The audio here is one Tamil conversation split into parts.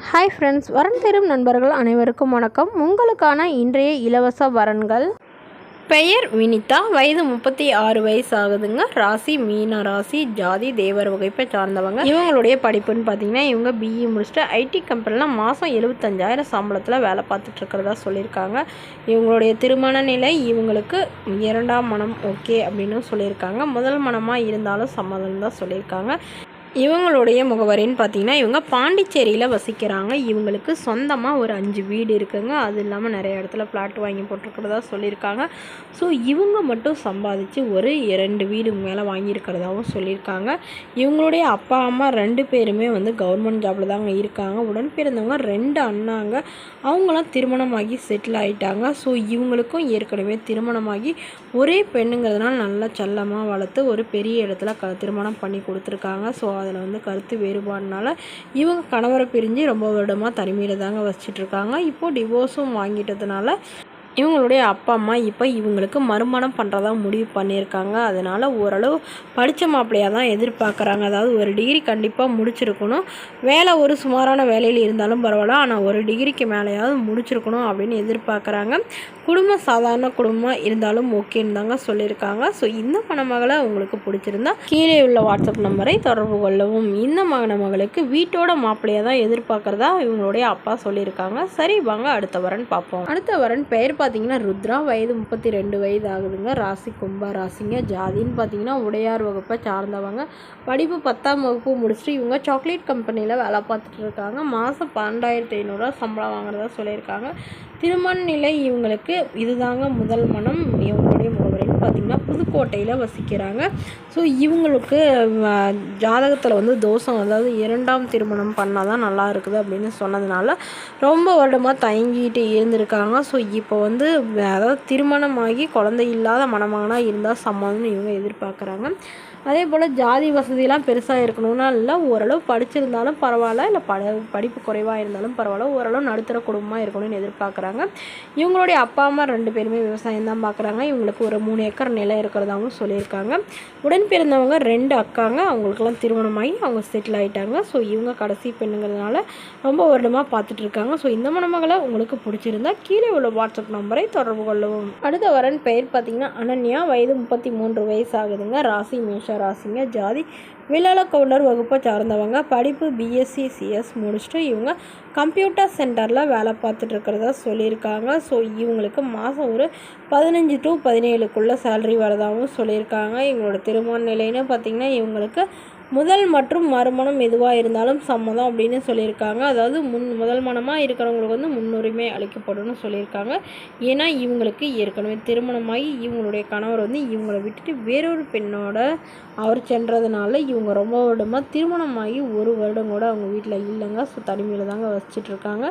ஹாய் ஃப்ரெண்ட்ஸ், வரன் தேடும் நண்பர்கள் அனைவருக்கும் வணக்கம். உங்களுக்கான இன்றைய இலவச வரன்கள். பெயர் வினிதா, வயது 36 வயசு ஆகுதுங்க. ராசி மீன ராசி, ஜாதி தேவர் வகைப்பை சார்ந்தவங்க. இவங்களுடைய படிப்புன்னு பார்த்தீங்கன்னா இவங்க பிஇ முடிச்சுட்டு ஐடி கம்பெனியில் மாதம் 75,000 சம்பளத்தில் வேலை பார்த்துட்டு இருக்கிறதா சொல்லியிருக்காங்க. இவங்களுடைய திருமண நிலை இவங்களுக்கு 2ஆம் மனம் ஓகே அப்படின்னு சொல்லியிருக்காங்க. முதல் மனமாக இருந்தாலும் சம்மதம் தான் சொல்லியிருக்காங்க. இவங்களுடைய முகவரின்னு பார்த்தீங்கன்னா இவங்க பாண்டிச்சேரியில் வசிக்கிறாங்க. இவங்களுக்கு சொந்தமாக ஒரு 5 வீடு இருக்குங்க. அது இல்லாமல் நிறைய இடத்துல ஃப்ளாட் வாங்கி போட்டிருக்கிறதா சொல்லியிருக்காங்க. ஸோ இவங்க மட்டும் சம்பாதிச்சு ஒரு 2 வீடு மேலே வாங்கியிருக்கிறதாவும் சொல்லியிருக்காங்க. இவங்களுடைய அப்பா அம்மா 2 பேருமே கவர்மெண்ட் ஜாபில் தாங்க இருக்காங்க. உடன் பிறந்தவங்க 2 அண்ணாங்க. அவங்களாம் திருமணமாகி செட்டில் ஆகிட்டாங்க. ஸோ இவங்களுக்கும் ஏற்கனவே திருமணமாகி ஒரே பெண்ணுங்கிறதுனால நல்லா செல்லமாக வளர்த்து ஒரு பெரிய இடத்துல திருமணம் பண்ணி கொடுத்துருக்காங்க. ஸோ அதில் கருத்து வேறுபாடுனால இவங்க கணவரை பிரிஞ்சு ரொம்ப வருடமாக தனிமையில் தாங்க வச்சிட்ருக்காங்க. இப்போது டிவோர்ஸும் வாங்கிட்டதுனால இவங்களுடைய அப்பா அம்மா இப்போ இவங்களுக்கு மறுமணம் பண்ணுறதா முடிவு பண்ணியிருக்காங்க. அதனால் ஓரளவு படித்த மாப்பிள்ளையாக தான் எதிர்பார்க்குறாங்க. அதாவது ஒரு டிகிரி கண்டிப்பாக முடிச்சிருக்கணும். வேலை ஒரு சுமாரான வேலையில் இருந்தாலும் பரவாயில்ல, ஆனால் ஒரு டிகிரிக்கு மேலேயாவது முடிச்சிருக்கணும் அப்படின்னு எதிர்பார்க்குறாங்க. குடும்பம் சாதாரண குடும்பமாக இருந்தாலும் ஓகேன்னு தாங்க சொல்லியிருக்காங்க. ஸோ இந்த மணமகளை உங்களுக்கு பிடிச்சிருந்தா கீழே உள்ள வாட்ஸ்அப் நம்பரை தொடர்பு கொள்ளவும். இந்த மணமகளுக்கு வீட்டோட மாப்பிள்ளையாக தான் எதிர்பார்க்குறதா இவங்களுடைய அப்பா சொல்லியிருக்காங்க. சரி வாங்க அடுத்த வரன் பார்ப்போம். அடுத்த வரன் பெயர் பார்த்தீங்கன்னா ருத்ரா, வயது 32 வயது ஆகுதுங்க. ராசி கும்ப ராசிங்க. ஜாதின்னு பார்த்தீங்கன்னா உடையார் வகுப்பை சார்ந்தவங்க. படிப்பு 10ஆம் வகுப்பு முடிச்சுட்டு இவங்க சாக்லேட் கம்பெனியில் வேலை பார்த்துட்டு இருக்காங்க. மாதம் 12,500 சம்பளம் வாங்குறதா சொல்லியிருக்காங்க. திருமண நிலை இவங்களுக்கு இதுதாங்க முதல் மனம். இவங்களுடைய முகவரின்னு பார்த்தீங்கன்னா புதுக்கோட்டையில் வசிக்கிறாங்க. ஸோ இவங்களுக்கு ஜாதகத்தில் தோஷம், அதாவது 2ஆம் திருமணம் பண்ணால் தான் நல்லா இருக்குது அப்படின்னு சொன்னதுனால ரொம்ப வருடமாக தயங்கிட்டு இருந்திருக்காங்க. ஸோ இப்போ அதாவது திருமணமாகி குழந்தை இல்லாத மணமகனாக இருந்தால் சம்மதம்னு இவங்க எதிர்பார்க்குறாங்க. அதே போல் ஜாதி வசதியெலாம் பெருசாக இருக்கணும்னா இல்லை, ஓரளவு படிச்சிருந்தாலும் பரவாயில்ல, இல்லை படிப்பு குறைவாக இருந்தாலும் பரவாயில்ல, ஓரளவு நடுத்தர குடும்பமாக இருக்கணும்னு எதிர்பார்க்குறாங்க. இவங்களுடைய அப்பா அம்மா 2 பேருமே விவசாயம் தான் பார்க்குறாங்க. இவங்களுக்கு ஒரு 3 ஏக்கர் நிலம் இருக்கிறதாகவும் சொல்லியிருக்காங்க. உடன் பிறந்தவங்க 2 அக்காங்க. அவங்களுக்கெல்லாம் திருமணமாகி அவங்க செட்டில் ஆகிட்டாங்க. ஸோ இவங்க கடைசி பெண்ணுங்கிறதுனால ரொம்ப வருடமாக பார்த்துட்ருக்காங்க. ஸோ இந்த மணமகளை உங்களுக்கு பிடிச்சிருந்தா கீழே உள்ள வாட்ஸ்அப் நம்பரை தொடர்பு கொள்ளவும். அடுத்த வரன் பெயர் பார்த்தீங்கன்னா அனன்யா, வயது 33 வயசு ஆகுதுங்க. ராசி மேஷ ராசிங்க. ஜாதி விலால கவுண்டர் வகுப்பை சார்ந்தவங்க. படிப்பு பிஎஸ்சி சிஎஸ் முடிச்சுட்டு இவங்க கம்ப்யூட்டர் சென்டரில் வேலை பார்த்துட்டு இருக்கிறதா சொல்லியிருக்காங்க. ஸோ இவங்களுக்கு மாதம் ஒரு 15 to 17க்குள்ளே சேலரி வரதாகவும் சொல்லியிருக்காங்க. இவங்களோட திருமண நிலைன்னு பார்த்திங்கன்னா இவங்களுக்கு முதல் மற்றும் மறுமணம் எதுவாக இருந்தாலும் சம்மதம் அப்படின்னு சொல்லியிருக்காங்க. அதாவது முதல் மனமாக இருக்கிறவங்களுக்கு முன்னுரிமை அளிக்கப்படும் சொல்லியிருக்காங்க. ஏன்னா இவங்களுக்கு ஏற்கனவே திருமணமாகி இவங்களுடைய கணவர் இவங்களை விட்டுட்டு வேறொரு பெண்ணோட அவர் சென்றதுனால இவங்க ரொம்ப வருடமாக திருமணமாகி 1 வருடம் கூட அவங்க வீட்டில் இல்லைங்க. ஸோ தனிமையில் தாங்க வசிச்சிட்ருக்காங்க.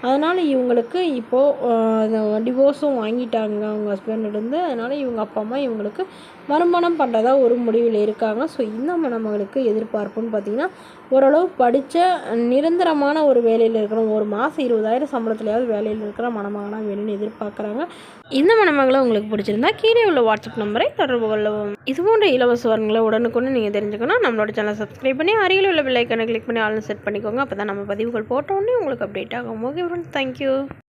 அதனால் இவங்களுக்கு இப்போது டிவோர்ஸும் வாங்கிட்டாங்க அவங்க ஹஸ்பண்டிருந்து. அதனால் இவங்க அப்பா அம்மா இவங்களுக்கு மறுமணம் பண்ணுறதா ஒரு முடிவில் இருக்காங்க. ஸோ இந்த மணமகளுக்கு எதிர்பார்ப்புன்னு பார்த்திங்கன்னா ஓரளவு படித்த நிரந்தரமான ஒரு வேலையில் இருக்கிறோம், ஒரு மாதம் 20,000 சம்பளத்துலையாவது வேலையில் இருக்கிற மணமகனாக வேணும்னு எதிர்பார்க்குறாங்க. இந்த மணமகளை உங்களுக்கு பிடிச்சிருந்தா கீழே உள்ள வாட்ஸ்அப் நம்பரை தொடர்பு கொள்ளவும். இது போன்ற இலவச வரன்களை உடனுக்குன்னு நீங்கள் தெரிஞ்சுக்கணும். நம்மளோட சேனலை சப்ஸ்கிரைப் பண்ணி அருகில் உள்ள பெல் ஐக்கானை கிளிக் பண்ணி ஆல் செட் பண்ணிக்கோங்க. அப்போ தான் நம்ம பதிவுகள் போட்டோன்னே உங்களுக்கு அப்டேட் ஆகும். Okay friends, thank you.